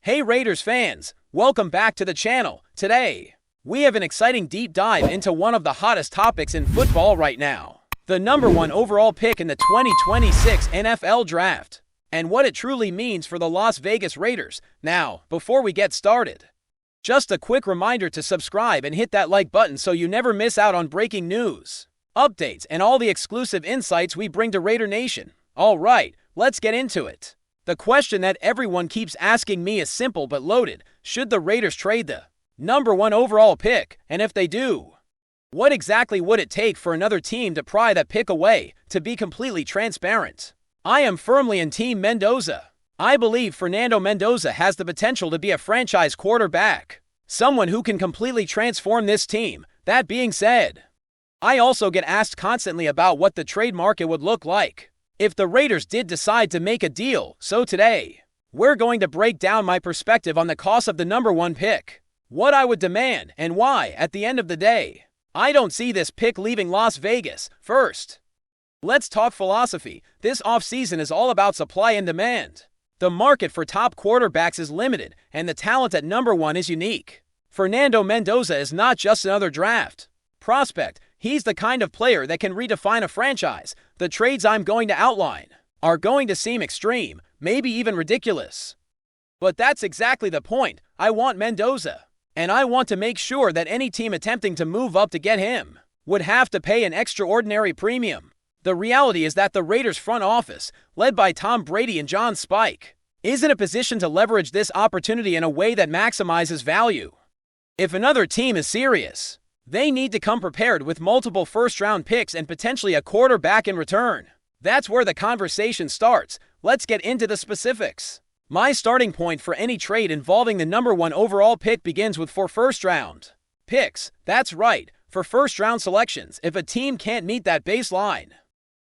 Hey Raiders fans, welcome back to the channel. Today, we have an exciting deep dive into one of the hottest topics in football right now. The number one overall pick in the 2026 NFL Draft, and what it truly means for the Las Vegas Raiders. Now, before we get started, just a quick reminder to subscribe and hit that like button so you never miss out on breaking news, updates, and all the exclusive insights we bring to Raider Nation. Alright, let's get into it. The question that everyone keeps asking me is simple but loaded. Should the Raiders trade the number one overall pick? And if they do, what exactly would it take for another team to pry that pick away? To be completely transparent, I am firmly in Team Mendoza. I believe Fernando Mendoza has the potential to be a franchise quarterback, someone who can completely transform this team. That being said, I also get asked constantly about what the trade market would look like if the Raiders did decide to make a deal. So today, we're going to break down my perspective on the cost of the number one pick, what I would demand, and why, at the end of the day, I don't see this pick leaving Las Vegas. First, let's talk philosophy. This offseason is all about supply and demand. The market for top quarterbacks is limited, and the talent at number one is unique. Fernando Mendoza is not just another draft prospect. He's the kind of player that can redefine a franchise. The trades I'm going to outline are going to seem extreme, maybe even ridiculous. But that's exactly the point. I want Mendoza, and I want to make sure that any team attempting to move up to get him would have to pay an extraordinary premium. The reality is that the Raiders front office, led by Tom Brady and John Spike, is in a position to leverage this opportunity in a way that maximizes value. If another team is serious, they need to come prepared with multiple first-round picks and potentially a quarterback in return. That's where the conversation starts. Let's get into the specifics. My starting point for any trade involving the number one overall pick begins with 4 first-round picks. That's right, for first-round selections. If a team can't meet that baseline,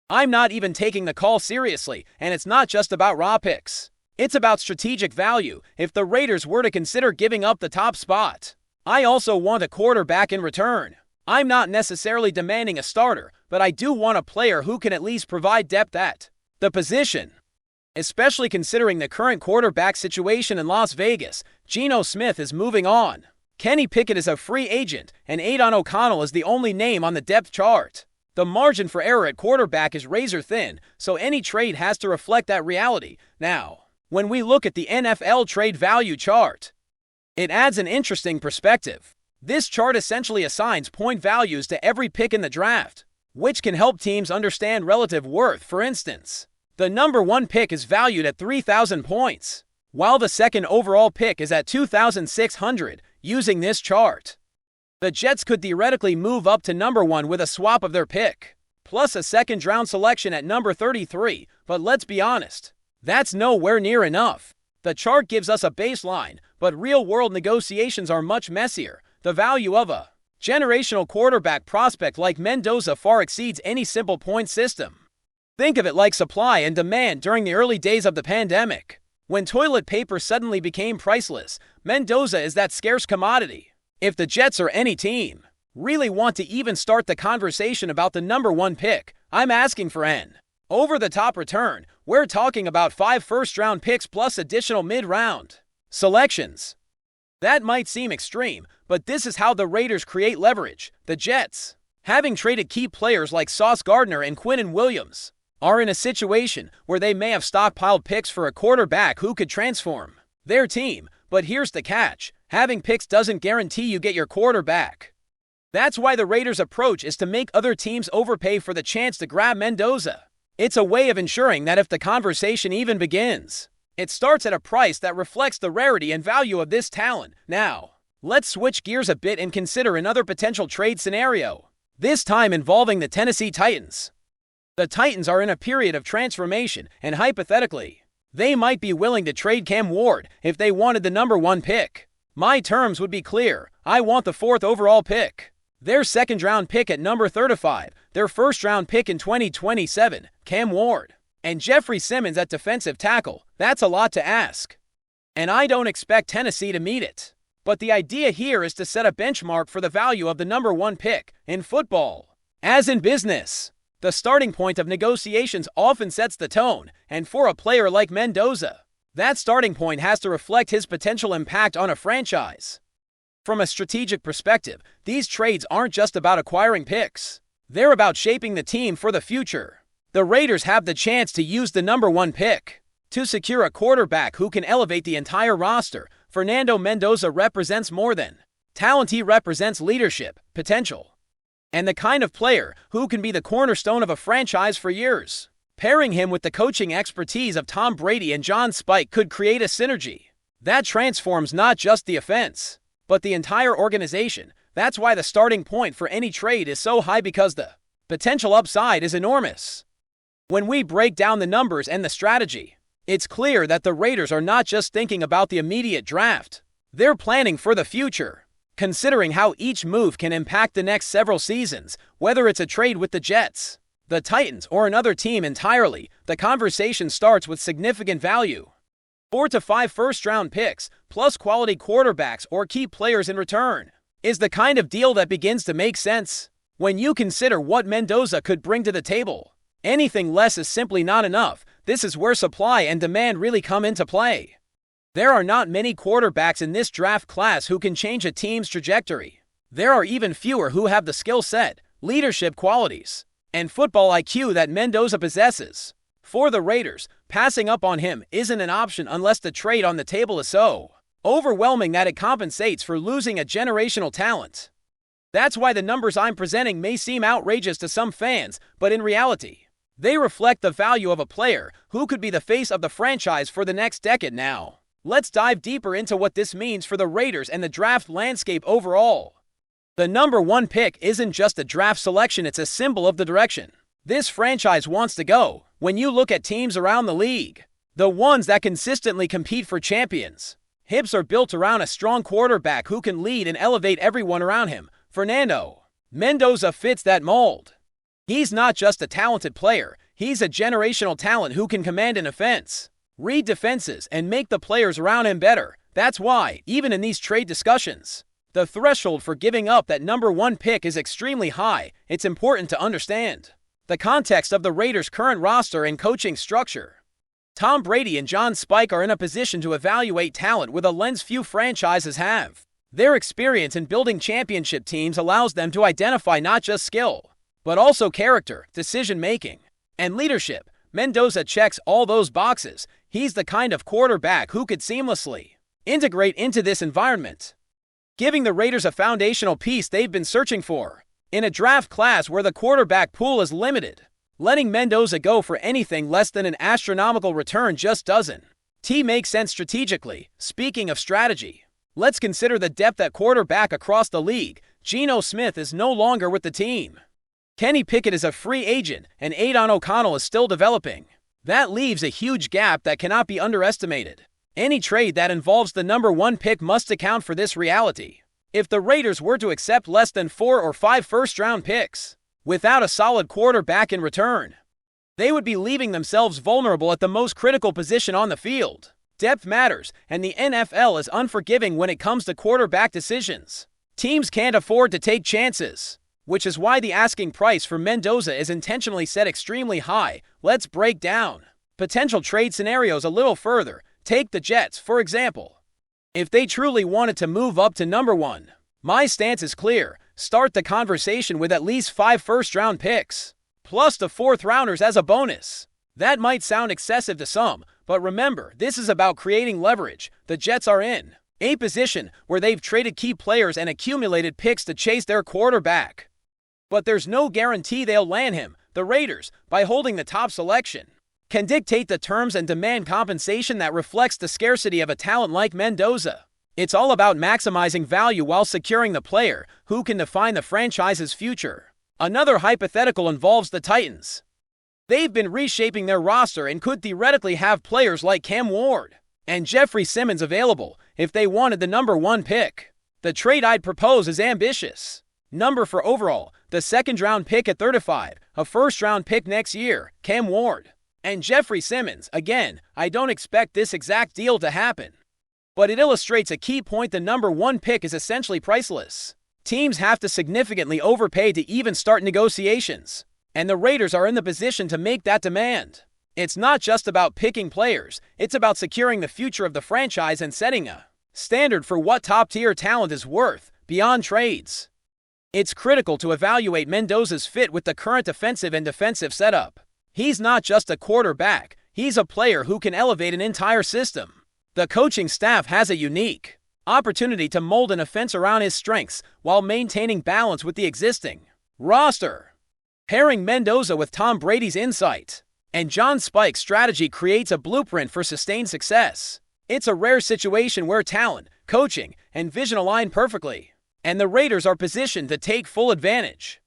I'm not even taking the call seriously, and it's not just about raw picks. It's about strategic value. If the Raiders were to consider giving up the top spot, I also want a quarterback in return. I'm not necessarily demanding a starter, but I do want a player who can at least provide depth at the position. Especially considering the current quarterback situation in Las Vegas. Geno Smith is moving on. Kenny Pickett is a free agent, and Aidan O'Connell is the only name on the depth chart. The margin for error at quarterback is razor thin, so any trade has to reflect that reality. Now, when we look at the NFL trade value chart, it adds an interesting perspective. This chart essentially assigns point values to every pick in the draft, which can help teams understand relative worth. For instance, the number one pick is valued at 3,000 points, while the second overall pick is at 2,600. Using this chart, the Jets could theoretically move up to number one with a swap of their pick, plus a second-round selection at number 33. But let's be honest, that's nowhere near enough. The chart gives us a baseline, but real-world negotiations are much messier. The value of a generational quarterback prospect like Mendoza far exceeds any simple point system. Think of it like supply and demand during the early days of the pandemic. When toilet paper suddenly became priceless, Mendoza is that scarce commodity. If the Jets or any team really want to even start the conversation about the number one pick, I'm asking for an over-the-top return. We're talking about 5 first-round picks plus additional mid-round selections. That might seem extreme, but this is how the Raiders create leverage. The Jets, having traded key players like Sauce Gardner and Quinnen Williams, are in a situation where they may have stockpiled picks for a quarterback who could transform their team. But here's the catch. Having picks doesn't guarantee you get your quarterback. That's why the Raiders' approach is to make other teams overpay for the chance to grab Mendoza. It's a way of ensuring that if the conversation even begins, it starts at a price that reflects the rarity and value of this talent. Now, let's switch gears a bit and consider another potential trade scenario, this time involving the Tennessee Titans. The Titans are in a period of transformation, and hypothetically, they might be willing to trade Cam Ward if they wanted the number one pick. My terms would be clear. I want the 4th overall pick, their second-round pick at number 35, their first-round pick in 2027, Cam Ward, and Jeffrey Simmons at defensive tackle. That's a lot to ask, and I don't expect Tennessee to meet it. But the idea here is to set a benchmark for the value of the number one pick. In football, as in business, the starting point of negotiations often sets the tone, and for a player like Mendoza, That starting point has to reflect his potential impact on a franchise. From a strategic perspective, these trades aren't just about acquiring picks. They're about shaping the team for the future. The Raiders have the chance to use the number 1 pick to secure a quarterback who can elevate the entire roster. Fernando Mendoza represents more than talent. He represents leadership, potential, and the kind of player who can be the cornerstone of a franchise for years. Pairing him with the coaching expertise of Tom Brady and John Spike could create a synergy that transforms not just the offense, but the entire organization. That's why the starting point for any trade is so high, because the potential upside is enormous. When we break down the numbers and the strategy, it's clear that the Raiders are not just thinking about the immediate draft. They're planning for the future, considering how each move can impact the next several seasons. Whether it's a trade with the Jets, the Titans, or another team entirely, the conversation starts with significant value. 4 to 5 first-round picks, plus quality quarterbacks or key players in return, is the kind of deal that begins to make sense. When you consider what Mendoza could bring to the table, anything less is simply not enough. This is where supply and demand really come into play. There are not many quarterbacks in this draft class who can change a team's trajectory. There are even fewer who have the skill set, leadership qualities, and football IQ that Mendoza possesses. For the Raiders, passing up on him isn't an option unless the trade on the table is so overwhelming that it compensates for losing a generational talent. That's why the numbers I'm presenting may seem outrageous to some fans, but in reality, they reflect the value of a player who could be the face of the franchise for the next decade. Now, let's dive deeper into what this means for the Raiders and the draft landscape overall. The number 1 pick isn't just a draft selection, it's a symbol of the direction this franchise wants to go. When you look at teams around the league, the ones that consistently compete for champions, hips are built around a strong quarterback who can lead and elevate everyone around him. Fernando Mendoza fits that mold. He's not just a talented player, he's a generational talent who can command an offense, read defenses, and make the players around him better. That's why, even in these trade discussions, the threshold for giving up that number 1 pick is extremely high. It's important to understand the context of the Raiders' current roster and coaching structure. Tom Brady and John Spike are in a position to evaluate talent with a lens few franchises have. Their experience in building championship teams allows them to identify not just skill, but also character, decision-making, and leadership. Mendoza checks all those boxes. He's the kind of quarterback who could seamlessly integrate into this environment, giving the Raiders a foundational piece they've been searching for. In a draft class where the quarterback pool is limited, letting Mendoza go for anything less than an astronomical return just doesn't make sense strategically. Speaking of strategy, let's consider the depth at quarterback across the league. Geno Smith is no longer with the team. Kenny Pickett is a free agent, and Aidan O'Connell is still developing. That leaves a huge gap that cannot be underestimated. Any trade that involves the number 1 pick must account for this reality. If the Raiders were to accept less than 4 or 5 first-round picks, without a solid quarterback in return, they would be leaving themselves vulnerable at the most critical position on the field. Depth matters, and the NFL is unforgiving when it comes to quarterback decisions. Teams can't afford to take chances, which is why the asking price for Mendoza is intentionally set extremely high. Let's break down potential trade scenarios a little further. Take the Jets, for example. If they truly wanted to move up to number 1, my stance is clear. Start the conversation with at least 5 first-round picks, plus the 4th rounders as a bonus. That might sound excessive to some, but remember, this is about creating leverage. The Jets are in a position where they've traded key players and accumulated picks to chase their quarterback. But there's no guarantee they'll land him. The Raiders, by holding the top selection, can dictate the terms and demand compensation that reflects the scarcity of a talent like Mendoza. It's all about maximizing value while securing the player who can define the franchise's future. Another hypothetical involves the Titans. They've been reshaping their roster and could theoretically have players like Cam Ward and Jeffrey Simmons available if they wanted the number 1 pick. The trade I'd propose is ambitious. Number for overall, the 2nd-round pick at 35, a 1st-round pick next year, Cam Ward, and Jeffrey Simmons. Again, I don't expect this exact deal to happen, but it illustrates a key point. The number 1 pick is essentially priceless. Teams have to significantly overpay to even start negotiations, and the Raiders are in the position to make that demand. It's not just about picking players, it's about securing the future of the franchise and setting a standard for what top-tier talent is worth beyond trades. It's critical to evaluate Mendoza's fit with the current offensive and defensive setup. He's not just a quarterback, he's a player who can elevate an entire system. The coaching staff has a unique opportunity to mold an offense around his strengths while maintaining balance with the existing roster. Pairing Mendoza with Tom Brady's insight and John Spike's strategy creates a blueprint for sustained success. It's a rare situation where talent, coaching, and vision align perfectly, and the Raiders are positioned to take full advantage.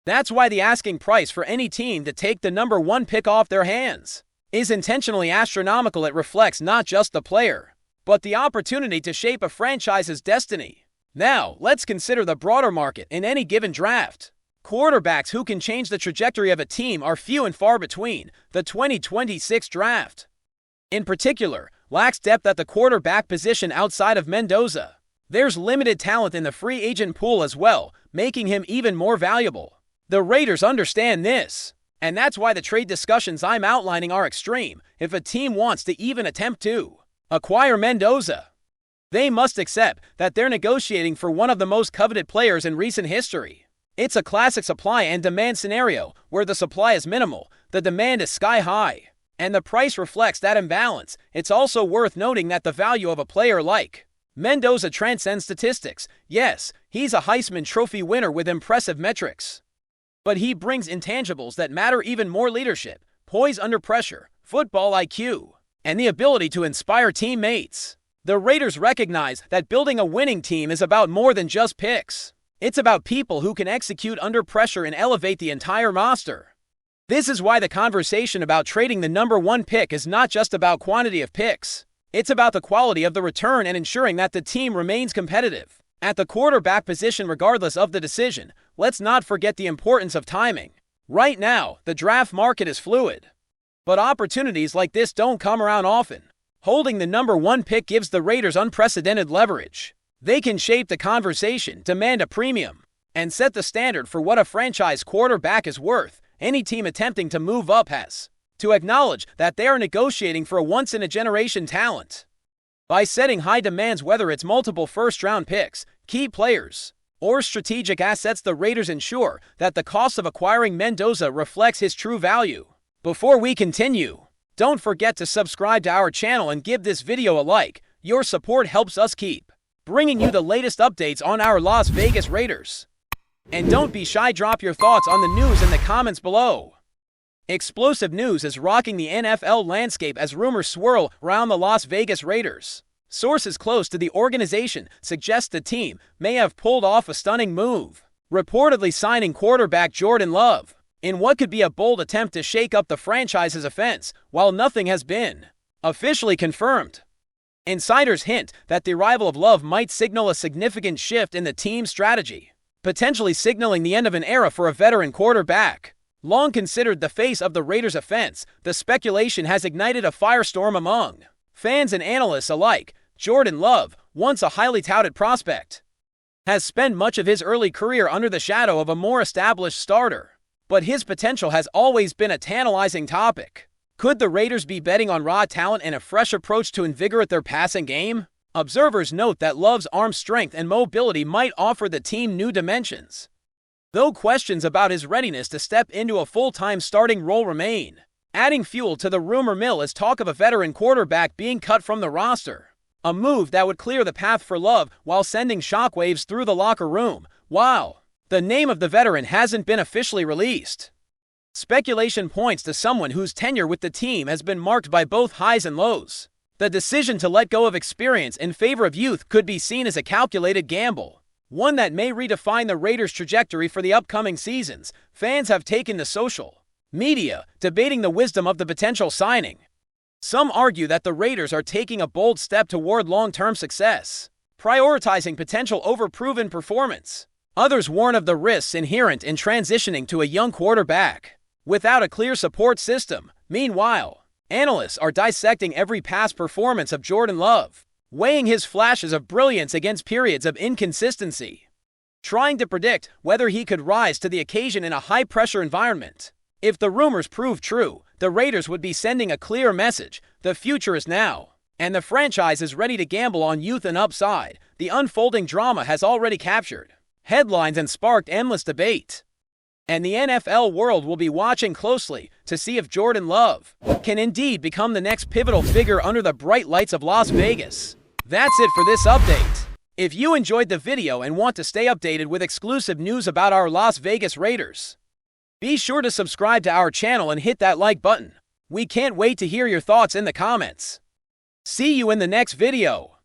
That's why the asking price for any team to take the number 1 pick off their hands is intentionally astronomical. It reflects not just the player, but the opportunity to shape a franchise's destiny. Now, let's consider the broader market in any given draft. Quarterbacks who can change the trajectory of a team are few and far between. The 2026 draft, in particular, lacks depth at the quarterback position outside of Mendoza. There's limited talent in the free agent pool as well, making him even more valuable. The Raiders understand this, and that's why the trade discussions I'm outlining are extreme. If a team wants to even attempt to acquire Mendoza, they must accept that they're negotiating for one of the most coveted players in recent history. It's a classic supply and demand scenario where the supply is minimal, the demand is sky high, and the price reflects that imbalance. It's also worth noting that the value of a player like Mendoza transcends statistics. Yes, he's a Heisman Trophy winner with impressive metrics, but he brings intangibles that matter even more: leadership, poise under pressure, football IQ, and the ability to inspire teammates. The Raiders recognize that building a winning team is about more than just picks. It's about people who can execute under pressure and elevate the entire roster. This is why the conversation about trading the number 1 pick is not just about quantity of picks. It's about the quality of the return and ensuring that the team remains competitive at the quarterback position regardless of the decision. Let's not forget the importance of timing. Right now, the draft market is fluid, but opportunities like this don't come around often. Holding the number 1 pick gives the Raiders unprecedented leverage. They can shape the conversation, demand a premium, and set the standard for what a franchise quarterback is worth. Any team attempting to move up has to acknowledge that they are negotiating for a once-in-a-generation talent. By setting high demands, whether it's multiple first-round picks, key players, or strategic assets, the Raiders ensure that the cost of acquiring Mendoza reflects his true value. Before we continue, don't forget to subscribe to our channel and give this video a like. Your support helps us keep bringing you the latest updates on our Las Vegas Raiders. And don't be shy, drop your thoughts on the news in the comments below. Explosive news is rocking the NFL landscape as rumors swirl around the Las Vegas Raiders. Sources close to the organization suggest the team may have pulled off a stunning move, reportedly signing quarterback Jordan Love in what could be a bold attempt to shake up the franchise's offense. While nothing has been officially confirmed, insiders hint that the arrival of Love might signal a significant shift in the team's strategy, potentially signaling the end of an era for a veteran quarterback. Long considered the face of the Raiders' offense, the speculation has ignited a firestorm among fans and analysts alike. Jordan Love, once a highly touted prospect, has spent much of his early career under the shadow of a more established starter, but his potential has always been a tantalizing topic. Could the Raiders be betting on raw talent and a fresh approach to invigorate their passing game? Observers note that Love's arm strength and mobility might offer the team new dimensions, though questions about his readiness to step into a full-time starting role remain. Adding fuel to the rumor mill is talk of a veteran quarterback being cut from the roster, a move that would clear the path for Love while sending shockwaves through the locker room. While the name of the veteran hasn't been officially released, speculation points to someone whose tenure with the team has been marked by both highs and lows. The decision to let go of experience in favor of youth could be seen as a calculated gamble, one that may redefine the Raiders' trajectory for the upcoming seasons. Fans have taken to social media, debating the wisdom of the potential signing. Some argue that the Raiders are taking a bold step toward long-term success, prioritizing potential over proven performance. Others warn of the risks inherent in transitioning to a young quarterback without a clear support system. Meanwhile, analysts are dissecting every past performance of Jordan Love, weighing his flashes of brilliance against periods of inconsistency, trying to predict whether he could rise to the occasion in a high-pressure environment. If the rumors prove true, the Raiders would be sending a clear message: the future is now. And the franchise is ready to gamble on youth and upside. The unfolding drama has already captured headlines and sparked endless debate. And the NFL world will be watching closely to see if Jordan Love can indeed become the next pivotal figure under the bright lights of Las Vegas. That's it for this update. If you enjoyed the video and want to stay updated with exclusive news about our Las Vegas Raiders, be sure to subscribe to our channel and hit that like button. We can't wait to hear your thoughts in the comments. See you in the next video.